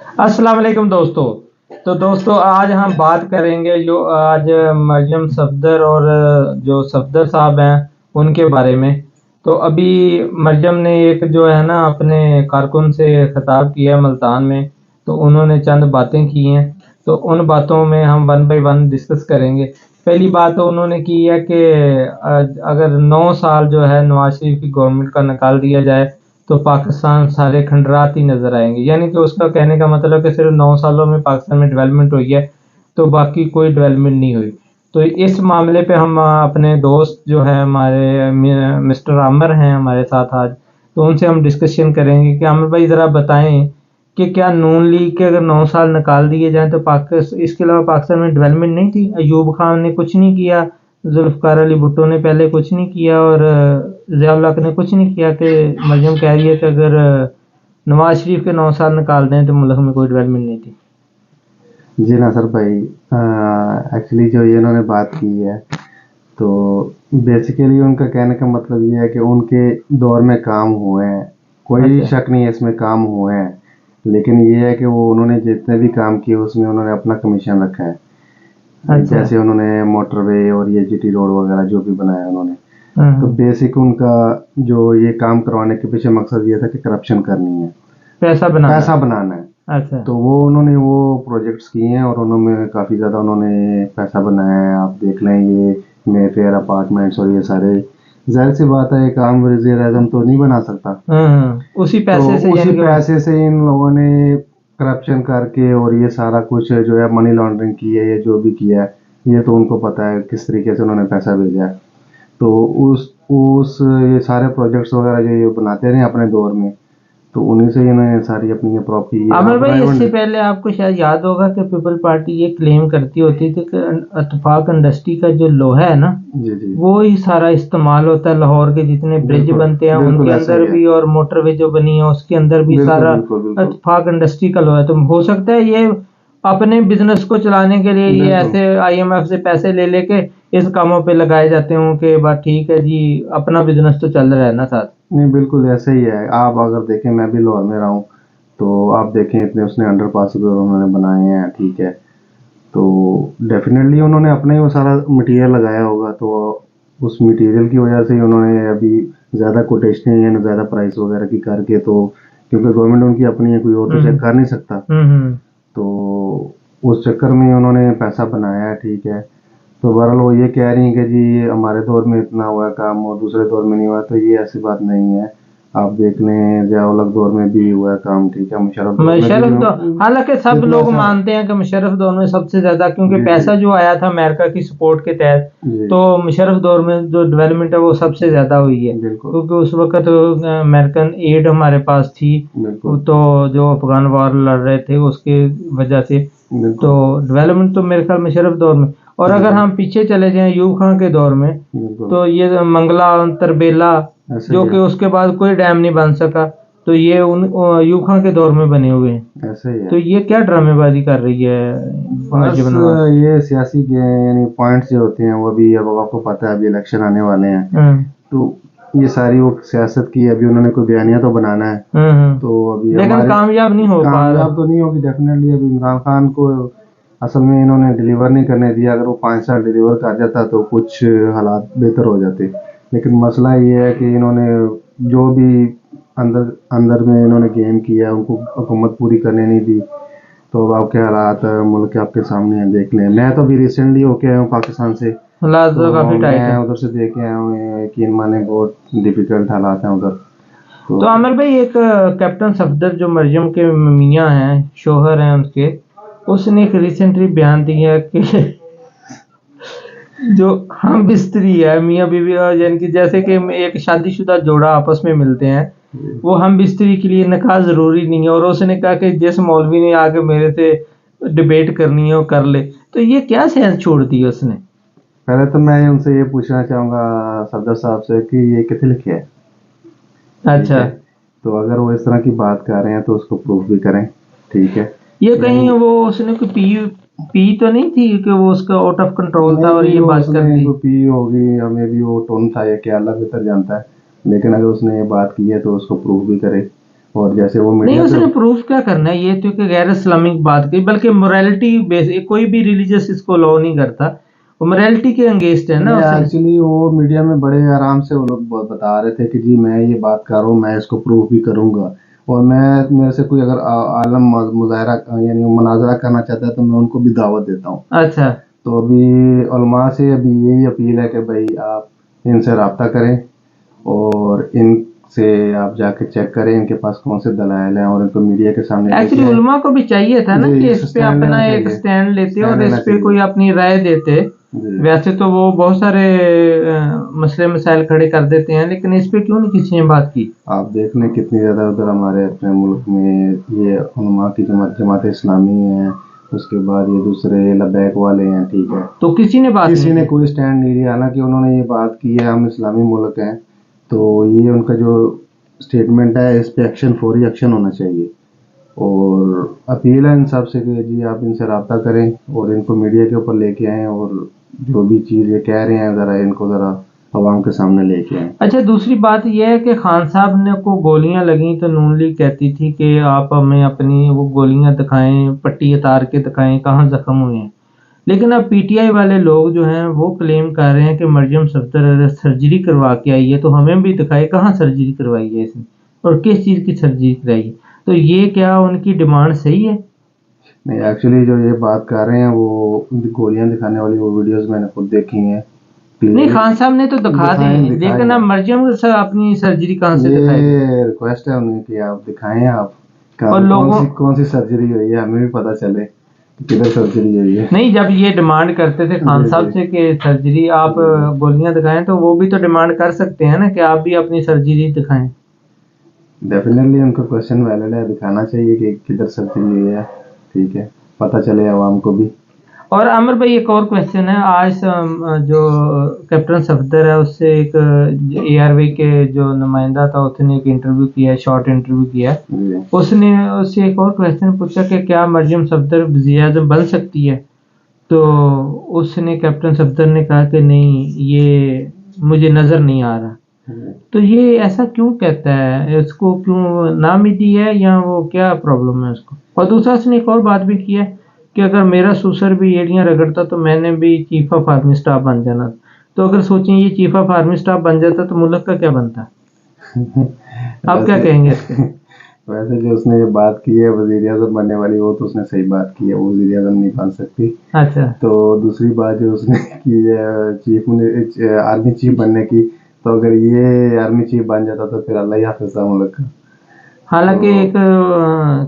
अस्सलाम वालेकुम दोस्तों। तो दोस्तों आज हम बात करेंगे जो आज मरियम सफदर और जो सफदर साहब हैं उनके बारे में। तो अभी मरियम ने एक जो है ना अपने कारकुन से खिताब किया है मुल्तान में। तो उन्होंने चंद बातें की हैं। तो उन बातों में हम वन बाय वन डिस्कस करेंगे। पहली बात तो उन्होंने की है कि अगर 9 साल जो है नवाज शरीफ की गवर्नमेंट का निकाल दिया जाए तो पाकिस्तान सारे खंडरात ही नजर आएंगे। यानी कि उसका कहने का मतलब कि सिर्फ 9 सालों में पाकिस्तान में डेवलपमेंट हुई है, तो बाकी कोई डेवलपमेंट नहीं हुई। तो इस मामले पे हम अपने दोस्त जो है हमारे मिस्टर आमिर हैं हमारे साथ आज। तो उनसे हम डिस्कशन करेंगे कि आमिर भाई ज़रा बताएं कि क्या नून लीग के अगर 9 साल निकाल दिए जाएं तो पाकिस्तान, इसके अलावा पाकिस्तान में डेवलपमेंट नहीं थी? अयूब खान ने कुछ नहीं किया, जुल्फ़िकार अली भुट्टो ने पहले कुछ नहीं किया, और ज़िया-उल हक ने कुछ नहीं किया। कि मरियम कह रही है कि अगर नवाज शरीफ के 9 साल निकाल दें तो मुल्क में कोई डेवलपमेंट नहीं थी। जी नासर भाई, एक्चुअली जो ये इन्होंने बात की है तो बेसिकली उनका कहने का मतलब ये है कि उनके दौर में काम हुए हैं, कोई अच्छा। शक नहीं है इसमें, काम हुए हैं। लेकिन ये है कि वो उन्होंने जितने भी काम किए उसमें उन्होंने अपना कमीशन रखा है। अच्छा। जैसे उन्होंने मोटरवे और ये जीटी रोड वगैरह जो भी बनाया उन्होंने, तो हम्म। बेसिक उनका जो ये काम करवाने के पीछे मकसद ये था कि करप्शन करनी है, पैसा बनाना पैसा है। बनाना है। अच्छा। तो वो उन्होंने वो प्रोजेक्ट्स किए हैं और उन्होंने काफ़ी ज़्यादा उन्होंने पैसा बनाया है। आप देख लें ये मेफेयर अपार्टमेंट्स और ये सारे, ज़ाहिर सी बात है एक आम वज़ीर आज़म तो नहीं बना सकता। उसी तो पैसे से उसी यानी कि पैसे से इन लोगों ने करप्शन करके और ये सारा कुछ जो है मनी लॉन्ड्रिंग की है, ये जो भी किया है, ये तो उनको पता है किस तरीके से उन्होंने पैसा भेजा है। तो उस ये सारे प्रोजेक्ट्स वगैरह जो ये बनाते रहे अपने दौर में, तो उन्हीं से इन्होंने सारी अपनी ये प्रॉपर्टी आमिर आप भाई, इससे राइवंड। पहले आपको शायद याद होगा कि पीपल पार्टी ये क्लेम करती होती थी कि इत्तेफाक इंडस्ट्री का जो लोहा है ना, जी जी, वो ही सारा इस्तेमाल होता है। लाहौर के जितने ब्रिज बिल्कुल बनते हैं बिल्कुल उनके ऐसा अंदर ही है। भी, और मोटरवे जो बनी है उसके अंदर भी बिल्कुल सारा बिल्कुल बिल्कुल इत्तेफाक इंडस्ट्री का लोहा है। तो हो सकता है ये अपने बिजनेस को चलाने के लिए ये बिल्कुल। ऐसे आईएमएफ से पैसे ले लेके इस कामों पे लगाए जाते हों कि बात ठीक है जी, अपना बिजनेस तो चल रहा है ना साथ। नहीं, बिल्कुल ऐसा ही है। आप अगर देखें, मैं भी लाहौर में रहा हूँ, तो आप देखें इतने उसने अंडरपास उन्होंने बनाए हैं, ठीक है। तो डेफिनेटली उन्होंने अपना ही वो सारा मटेरियल लगाया होगा, तो उस मटेरियल की वजह से ही उन्होंने अभी ज़्यादा कोटेशनें या ज़्यादा प्राइस वगैरह की करके, तो क्योंकि गवर्नमेंट उनकी अपनी है, कोई और तो चेक हम्म। कर नहीं सकता। हम्म। तो उस चक्कर में उन्होंने पैसा बनाया है, ठीक है। तो बहरहाल वो ये कह रही हैं कि जी हमारे दौर में इतना हुआ है काम और दूसरे दौर में नहीं हुआ, तो ये ऐसी बात नहीं है। आप देख लें ज़िया-उल-हक दौर में भी हुआ है काम, ठीक है, मुशर्रफ दौर में भी मुशर्रफ जो तो, हालांकि सब इतना लोग अच्छा। मानते हैं कि मुशर्रफ दौर में सबसे ज्यादा, क्योंकि जी जी पैसा जो आया था अमेरिका की सपोर्ट के तहत, जी, तो मुशर्रफ दौर में जो डेवलपमेंट है वो सबसे ज्यादा हुई है। बिल्कुल क्योंकि उस वक्त अमेरिकन एड हमारे पास थी। वो बिल्कुल तो जो अफगान वार लड़ रहे थे उसके वजह से। तो बिल्कुल डेवलपमेंट तो मेरे ख्याल मुशर्रफ दौर में। और अगर बिल्कुल हम पीछे चले जाएं अयूब खान के दौर में, बिल्कुल तो ये मंगला तरबेला, ऐसा ही जो है। कि उसके बाद कोई डैम नहीं बन सका, तो ये उन अयूब खान के दौर में बने हुए हैं। ऐसा ही है। तो ये क्या ड्रामेबाजी कर रही है बस मर्जब नवाज? ये सियासी के यानी पॉइंट्स जो होते हैं वो भी, अब आपको पता है अभी इलेक्शन आने वाले हैं, हम्म। तो ये सारी वो सियासत की, अभी उन्होंने कोई बयानिया तो बनाना है। हम्म। तो अभी लेकिन हमारे कामयाब नहीं हो पा कामयाब रहा। तो नहीं होगी डेफिनेटली। अभी इमरान खान को असल में इन्होंने डिलीवर नहीं करने दिया। अगर वो 5 साल डिलीवर कर जाता तो कुछ हालात बेहतर हो जाते। लेकिन मसला ये है कि इन्होंने जो भी अंदर अंदर में इन्होंने गेम किया उनको हुकूमत पूरी करने नहीं दी। तो अब आपके हालात मुल्क के आपके सामने हैं, देख लें। मैं तो अभी रिसेंटली होके आया हूँ पाकिस्तान से, हालात तो तो काफी टाइट मैं है। उधर से देख के आया हूँ, यकीन माने बहुत डिफ़िकल्ट हालात हैं उधर। तो तो आमिर भाई, एक कैप्टन सफदर जो मरियम के मियाँ हैं, शोहर हैं उनके, उसने एक रिसेंटली बयान दिया कि जो हम बिस्तरी है मियाँ बीवी, यानी कि जैसे कि एक शादीशुदा जोड़ा आपस में मिलते हैं, वो हम बिस्तरी के लिए निकाह जरूरी नहीं है। और उसने कहा कि जिस मौलवी ने आके मेरे से डिबेट करनी है वो कर ले। तो ये क्या सेंस छोड़ दी उसने? पहले तो मैं उनसे ये पूछना चाहूँगा सफदर साहब से कि ये कितने लिखे है, ठीक अच्छा। है। तो अगर वो इस तरह की बात कर रहे हैं तो उसको प्रूफ भी करें, ठीक है। ये कहीं यानी वो उसने कोई पी पी तो नहीं थी कि वो उसका आउट ऑफ कंट्रोल था नहीं और भी ये वो बात उसने कर दी? को पी होगी, हमें भी वो टोन था या क्या, अल्लाह बेहतर जानता है। लेकिन अगर उसने ये बात की है तो उसको प्रूफ भी करे। और जैसे वो नहीं, मीडिया उसने पे प्रूफ क्या करना है, ये तो कि गैर इस्लामिक बात की, बल्कि मोरालिटी बेस, कोई भी रिलीजियस इसको लॉ नहीं करता, वो मोरालिटी के अंगेंस्ट है ना नहीं, उसने। एक्चुअली वो मीडिया में बड़े आराम से वो लोग बता रहे थे कि जी मैं ये बात कर रहा हूँ, मैं इसको प्रूफ भी करूंगा, और मैं मेरे से कोई अगर आलम मुजाहरा यानी मुनाजरा करना चाहता है तो मैं उनको भी दावत देता हूँ। अच्छा। तो अभी उलमा से अभी यही अपील है कि भाई आप इनसे रब्ता करें और इनसे आप जाके चेक करें इनके पास कौन से दलाइल हैं और इनको मीडिया के सामने लेके एक्चुअली आए। उलमा को भी चाहिए था ना जी, कि इस इस पे स्टैंड लेना अपना एक चाहिए, स्टैंड लेते स्टैंड और इस लेना पे कोई चाहिए। अपनी राय देते। जी, वैसे तो वो बहुत सारे मसले मसाइल खड़े कर देते हैं, लेकिन इस पे क्यों नहीं किसी ने बात की। आप देख लें कितनी ज़्यादा उधर हमारे अपने मुल्क में ये उलमा की जमात इस्लामी है, उसके बाद ये दूसरे लबैक वाले हैं, ठीक है, तो किसी ने बात किसी नहीं ने की। कोई स्टैंड नहीं लिया। हालांकि उन्होंने ये बात की है हम इस्लामी मुल्क हैं, तो ये उनका जो स्टेटमेंट है इस पे एक्शन, फौरी एक्शन होना चाहिए। और अपील है इन सब से कि जी आप इनसे रब्ता करें और इनको मीडिया के ऊपर लेके आएँ और जो भी चीज़ ये कह रहे हैं ज़रा इनको ज़रा आवाम के सामने लेके आएँ। अच्छा, दूसरी बात यह है कि खान साहब ने को गोलियां लगी तो नून लीग कहती थी कि आप हमें अपनी वो गोलियां दिखाएं, पट्टी उतार के दिखाएं कहाँ जख्म हुए हैं। लेकिन अब पीटीआई वाले लोग जो हैं वो क्लेम कर रहे हैं कि मरियम सफदर सर्जरी करवा के आई है, तो हमें भी दिखाए कहाँ सर्जरी करवाई है इसने और किस चीज़ की सर्जरी कराई है। तो ये क्या उनकी डिमांड सही है? नहीं, एक्चुअली जो ये बात कर रहे हैं वो गोलियां दिखाने वाली वो वीडियोस मैंने खुद देखी हैं नहीं, क्लियरली। खान साहब ने तो दिखा दी दिखाएं है, लेकिन अब दिखाएं, मरियम सर अपनी सर्जरी कहाँ से दिखाएगी? ये रिक्वेस्ट है उन्हें कि आप दिखाएं, आप और लोगों कौन सी सर्जरी हुई है, हमें भी पता चले कि किधर सर्जरी हुई है। नहीं, जब ये डिमांड करते थे खान जी साहब जी से कि सर्जरी आप जी जी, गोलियां दिखाएं, तो वो भी तो डिमांड कर सकते हैं ना कि आप भी अपनी सर्जरी दिखाएं। डेफिनेटली उनका क्वेश्चन वैलिड है, दिखाना चाहिए कि किधर सर्जरी हुई है, ठीक है, पता चले आवाम को भी। और अमर भाई, एक और क्वेश्चन है। आज जो कैप्टन सफदर है उससे एक एआरवी के जो नुमाइंदा था उसने एक इंटरव्यू किया है, शॉर्ट इंटरव्यू किया है। जी उसने उससे एक और क्वेश्चन पूछा कि क्या मरियम सफदर वज़ीर आज़म बन सकती है, तो उसने कैप्टन सफदर ने कहा कि नहीं, ये मुझे नज़र नहीं आ रहा। जी। तो ये ऐसा क्यों कहता है, इसको क्यों नामिदी है या वो क्या प्रॉब्लम है उसको? और दूसरा उसने एक और बात भी की है कि अगर मेरा ससुर भी एड़ियां रगड़ता तो मैंने भी चीफ ऑफ आर्मी स्टाफ बन जाना। तो अगर सोचें ये चीफ ऑफ आर्मी स्टाफ बन जाता तो मुल्क का क्या बनता? आप क्या वैसे कहेंगे इस पे? वैसे जो उसने ये बात की है वजीर आजम बनने वाली, वो तो उसने सही बात की है, वो वजीर आजम नहीं बन सकती। अच्छा। तो दूसरी बात जो उसने की है आर्मी चीफ बनने की, तो अगर ये आर्मी चीफ बन जाता तो फिर अल्लाह ही हाफिज था मुल्क का। हालांकि एक तो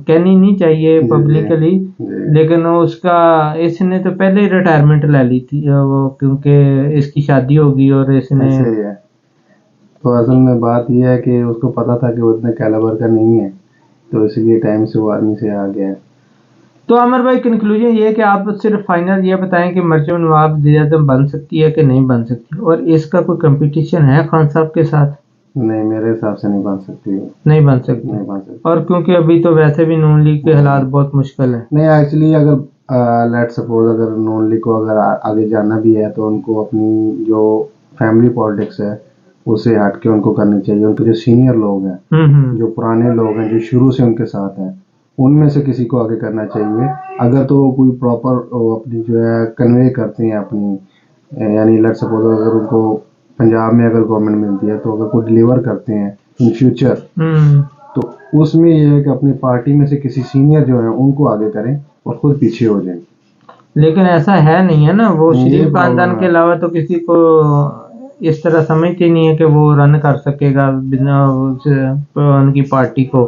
कहनी नहीं चाहिए जी जी पब्लिकली, जी, लेकिन उसका इसने तो पहले ही रिटायरमेंट ले ली थी वो, क्योंकि इसकी शादी होगी और इसने। ऐसे ही है। तो असल में बात यह है कि उसको पता था कि वो इतने कैलिबर का नहीं है, तो इसलिए टाइम से वो आर्मी से आ गया है। तो अमर भाई, कंक्लूजन ये है कि आप सिर्फ फाइनल ये बताएं कि मरियम नवाज वज़ीर आज़म बन सकती है कि नहीं बन सकती, और इसका कोई कंपटीशन है खान साहब के साथ? नहीं, मेरे हिसाब से नहीं बन सकती, नहीं बन सकती। नहीं बन सकती। और क्योंकि अभी तो वैसे भी नून लीग के हालात बहुत मुश्किल है। नहीं, एक्चुअली अगर लेट सपोज अगर नॉन लीग को अगर आगे जाना भी है तो उनको अपनी जो फैमिली पॉलिटिक्स है उससे हट के उनको करनी चाहिए। उनके जो सीनियर लोग हैं, जो पुराने लोग हैं, जो शुरू से उनके साथ हैं, उनमें से किसी को आगे करना चाहिए। अगर तो कोई प्रॉपर अपनी जो है कन्वे करते हैं अपनी, यानी लेट सपोज अगर उनको पंजाब में अगर गवर्नमेंट मिलती है तो अगर कोई डिलीवर करते हैं इन फ्यूचर, तो उसमें ये है कि अपनी पार्टी में से किसी सीनियर जो है उनको आगे करें और खुद पीछे हो जाएं। लेकिन ऐसा है नहीं है ना, वो ये शरीफ प्रॉब्लम खानदान के है। अलावा तो किसी को इस तरह समझते नहीं है कि वो रन कर सकेगा बिना उनकी पार्टी को।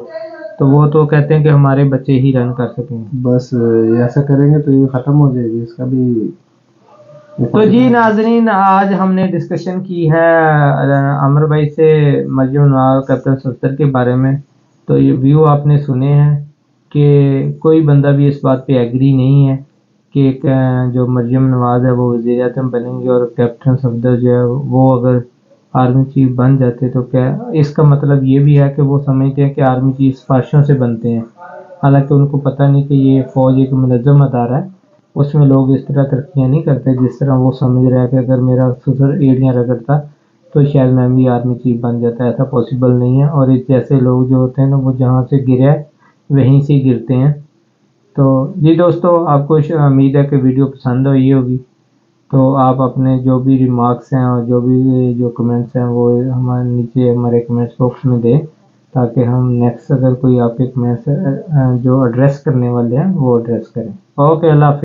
तो वो तो कहते हैं कि हमारे बच्चे ही रन कर सकेंगे। बस ये ऐसा करेंगे तो ये ख़त्म हो जाएगी, इसका भी ये तो जी फायदा है। नाजरीन, आज हमने डिस्कशन की है अमर भाई से मरियम नवाज कैप्टन सत्तर के बारे में। तो ये व्यू आपने सुने हैं कि कोई बंदा भी इस बात पे एग्री नहीं है कि जो मरियम नवाज है वो वज़ीर आज़म बनेंगे और कैप्टन सफदर जो है वो अगर आर्मी चीफ बन जाते तो क्या। इसका मतलब ये भी है कि वो समझते हैं कि आर्मी चीफ सिफारिशों से बनते हैं, हालांकि उनको पता नहीं कि ये फ़ौज एक मुनज़्ज़म अदारा है, उसमें लोग इस तरह तरक्कियाँ नहीं करते जिस तरह वो समझ रहा है कि अगर मेरा ससुर एड़ियाँ रगड़ता तो शायद मैं भी आर्मी चीफ बन जाता। ऐसा पॉसिबल नहीं है, और इस जैसे लोग जो होते हैं ना, वो जहाँ से गिरे वहीं से गिरते हैं। तो जी दोस्तों, आपको उम्मीद है कि वीडियो पसंद आई होगी। तो आप अपने जो भी रिमार्क्स हैं और जो भी जो कमेंट्स हैं वो हमारे नीचे हमारे कमेंट्स बॉक्स में दें, ताकि हम नेक्स्ट अगर कोई आपके कमेंट्स जो एड्रेस करने वाले हैं वो एड्रेस करें। ओके, अल्लाह हाफ़िज़।